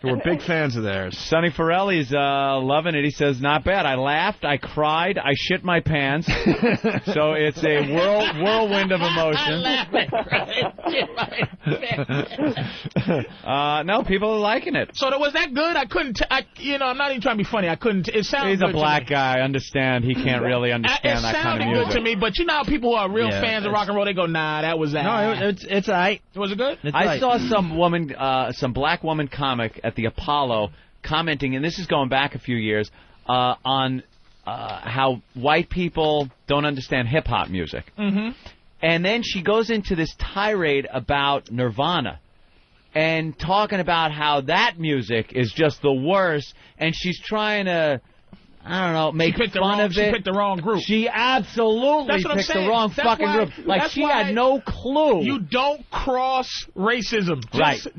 who are big fans of theirs. Sonny Forelli's loving it. He says, not bad. I laughed, I cried, I shit my pants. So it's a whirlwind of emotion. I laughed, I cried, shit my pants. No, people are liking it. So was that good? I couldn't. I'm not even trying to be funny. I couldn't. It sounds. He's a black guy. I understand. He can't really understand that kind of music. It sounded good to me, but you know how people who are real fans of rock and roll, they go, nah, that was that. No, it's all right. Was it good? I saw some woman, some black woman comic at the Apollo commenting, and this is going back a few years, on how white people don't understand hip-hop music. Mm-hmm. And then she goes into this tirade about Nirvana and talking about how that music is just the worst, and she's trying to, I don't know, make fun of it. She picked the wrong group. She absolutely picked the wrong fucking group. Like, she had no clue. You don't cross racism.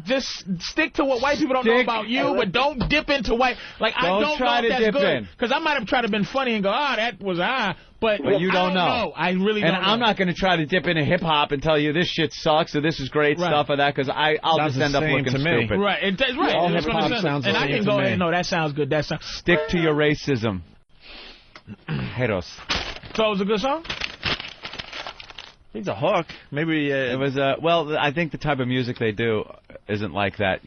Just stick to what white people don't know about you, but don't dip into white. Like, I don't know if that's good. Because I might have tried to been funny and go, that was But you don't know. I really don't know. And I'm not going to try to dip into hip-hop and tell you this shit sucks or this is great stuff or that, because I'll just end up looking stupid. Right. Right. All hip-hop sounds the same to me. And I can go, no, that sounds good. That sounds. Stick to your racism. Heros. So it was a good song? It's a hook. Maybe it was well, I think the type of music they do isn't like that,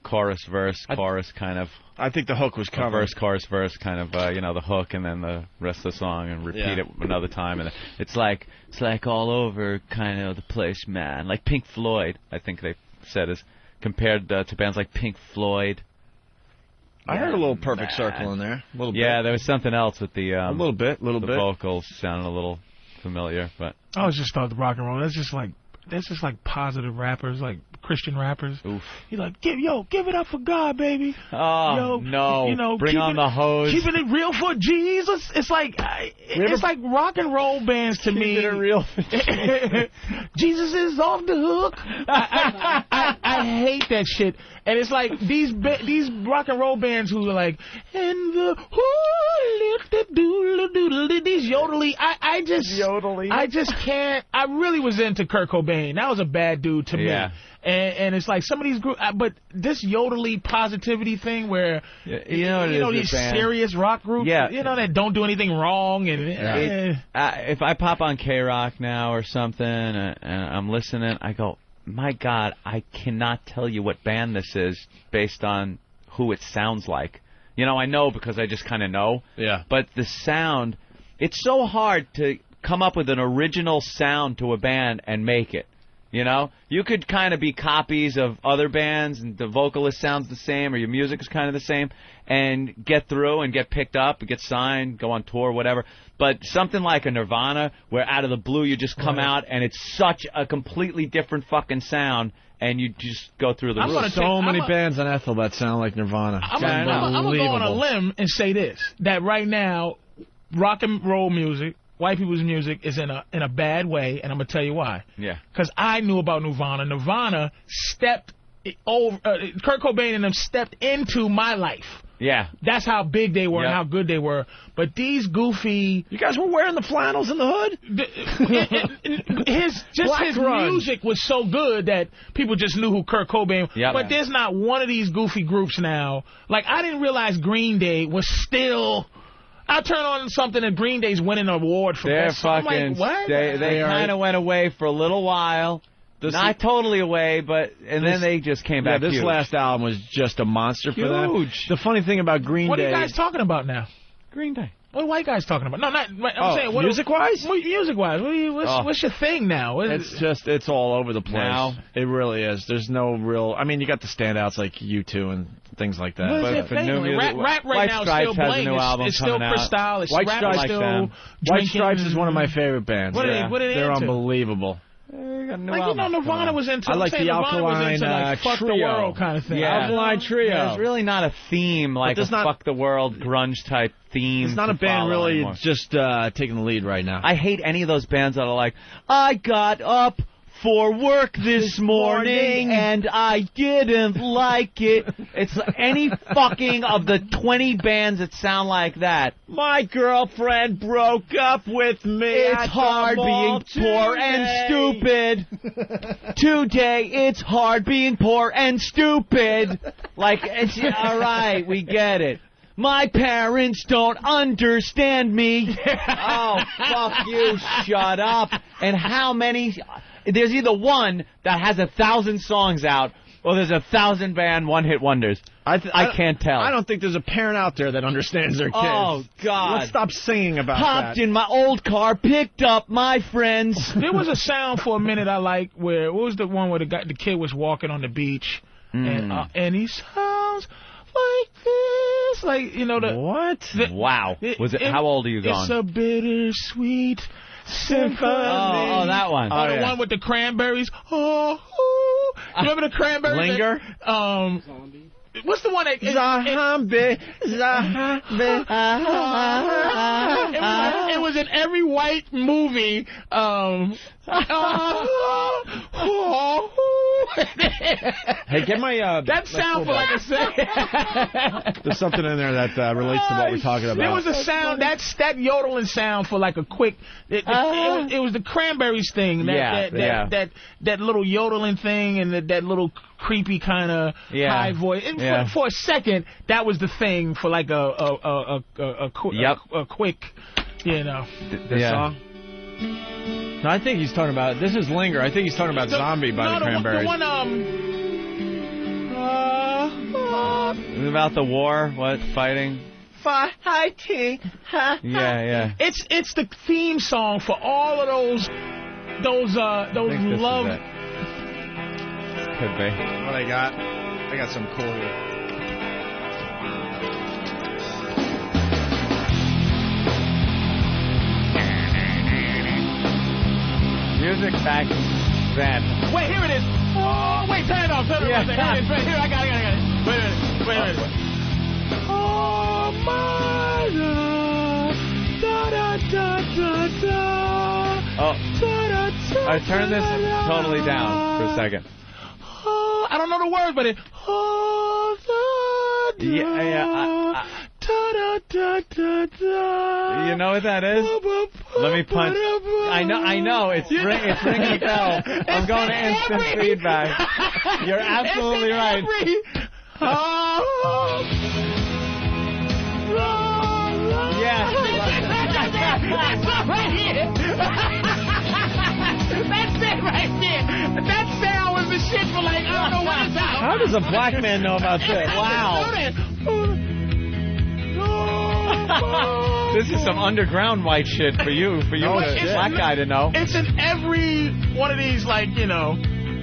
chorus, verse, chorus kind of. I think the hook was covered. Verse, chorus, verse, kind of, the hook, and then the rest of the song, and repeat it another time. And it's like all over kind of the place, man. Like Pink Floyd, I think they said, is compared to bands like Pink Floyd. I heard a little Perfect Circle in there. A little bit. Yeah, there was something else with the a little bit. The vocals sounded a little familiar, but I was just thought the rock and roll. That's just like positive rappers, like Christian rappers. Oof. He's like, give it up for God, baby. Oh, no. Bring on the hose. Keeping it real for Jesus. It's like like rock and roll bands to me. Keeping it real for Jesus is off the hook. I hate that shit. And it's like these rock and roll bands who are like, and the these yodely. I just can't. I really was into Kurt Cobain. That was a bad dude to me. And it's like some of these groups, but this yodely positivity thing where these serious rock groups, that don't do anything wrong, and if I pop on K-Rock now or something and I'm listening, I go, my God, I cannot tell you what band this is based on who it sounds like. I know because I just kind of know. Yeah. But the sound, it's so hard to come up with an original sound to a band and make it. You could kind of be copies of other bands, and the vocalist sounds the same, or your music is kind of the same, and get through and get picked up, and get signed, go on tour, whatever. But something like a Nirvana, where out of the blue you just come out, and it's such a completely different fucking sound, and you just go through the roof. There's so many bands on Ethel that sound like Nirvana. I'm going to go on a limb and say this, that right now, rock and roll music, white people's music is in a bad way, and I'm going to tell you why. Yeah. Because I knew about Nirvana. Nirvana stepped over, Kurt Cobain and them stepped into my life. Yeah. That's how big they were and how good they were. But these goofy... You guys were wearing the flannels in the hood? His music was so good that people just knew who Kurt Cobain was. Yep. But there's not one of these goofy groups now. Like, I didn't realize Green Day was still... I turn on something and Green Day's winning an award for They're best song. fucking... I'm like, what? They kind of went away for a little while. Not totally away, but... And then they just came back this huge. last album was just a monster for them. Huge. The funny thing about Green Day... What are you guys talking about now? Green Day. What are white guys talking about? No, not... I'm saying... Music-wise? Music-wise. What's your thing now? It's all over the place. Now? It really is. There's no real... I mean, you got the standouts like U2 and things like that. But for new music, rap right now is still bling. It's still Crystal. It's White Stripes. White Stripes is one of my favorite bands. What are they They're into? Unbelievable. Nirvana was into... I like the Alkaline fuck Trio. the world kind of thing. Yeah. Alkaline Trio. There's really not a theme, like a fuck the world grunge type theme. It's not a band really anymore. Just taking the lead right now. I hate any of those bands that are like, I got up for work this morning, and I didn't like it. It's any fucking of the 20 bands that sound like that. My girlfriend broke up with me. It's hard being poor and stupid. Today, it's hard being poor and stupid. Like, it's, all right, we get it. My parents don't understand me. Oh, fuck you, shut up. And how many... There's either one that has 1,000 songs out, or there's 1,000 band one-hit wonders. I can't tell. I don't think there's a parent out there that understands their kids. Oh, God. Let's stop singing about that. Hopped in my old car, picked up my friends. There was a sound for a minute I liked where... What was the one where the kid was walking on the beach, and he sounds... like this, like, you know, the... What? Wow. How old are you going? It's a bittersweet symphony. Oh, that one. Oh, the one with the Cranberries. Oh, you remember the Cranberries? Linger? What's the one that... Zombie. It was in every white movie. Hey, get my... that sound for like a second. There's something in there that relates to what we're talking about. There was a sound, that yodeling sound for like a quick... It was the Cranberries thing. That little yodeling thing and that little creepy kind of high voice. And for a second, that was the thing for like a quick, you know. This song? No, I think he's talking about... This is Linger. I think he's talking about Zombie by the Cranberries. The one, Is it about the war? What? Fighting? Fighting. Yeah. It's the theme song for all of those love... Could be. What I got? I got some cool... Music back then. Wait, here it is. Oh, wait, turn it off. Here, I got it. Wait a minute. Oh, my I turned this totally down for a second. Oh, I don't know the words, but it... You know what that is? Let me punch. I know. It's ringing a bell. I'm going to instant feedback. You're absolutely right. Yeah. That's right here. That's it right there. That sound was the shit for like, I don't know what it's out. How does a black man know about this? Wow. This is some underground white shit for you, black guy to know. It's in every one of these, like, you know.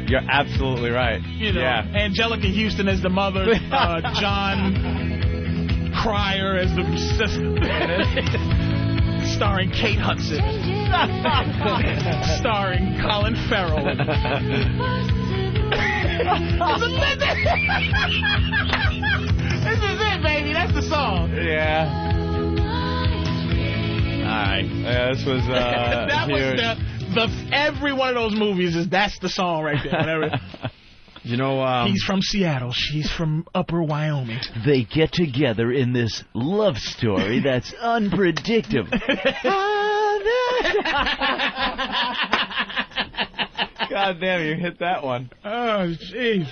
You're absolutely right. You know, yeah. Angelica Houston as the mother, John Cryer as the sister, starring Kate Hudson, starring Colin Farrell. This is it, baby. That's the song. Yeah. All right. Yeah, this was that huge. was every one of those movies that's the song right there. Whatever. You know, he's from Seattle. She's from Upper Wyoming. They get together in this love story that's unpredictable. God damn, you hit that one. Oh, jeez.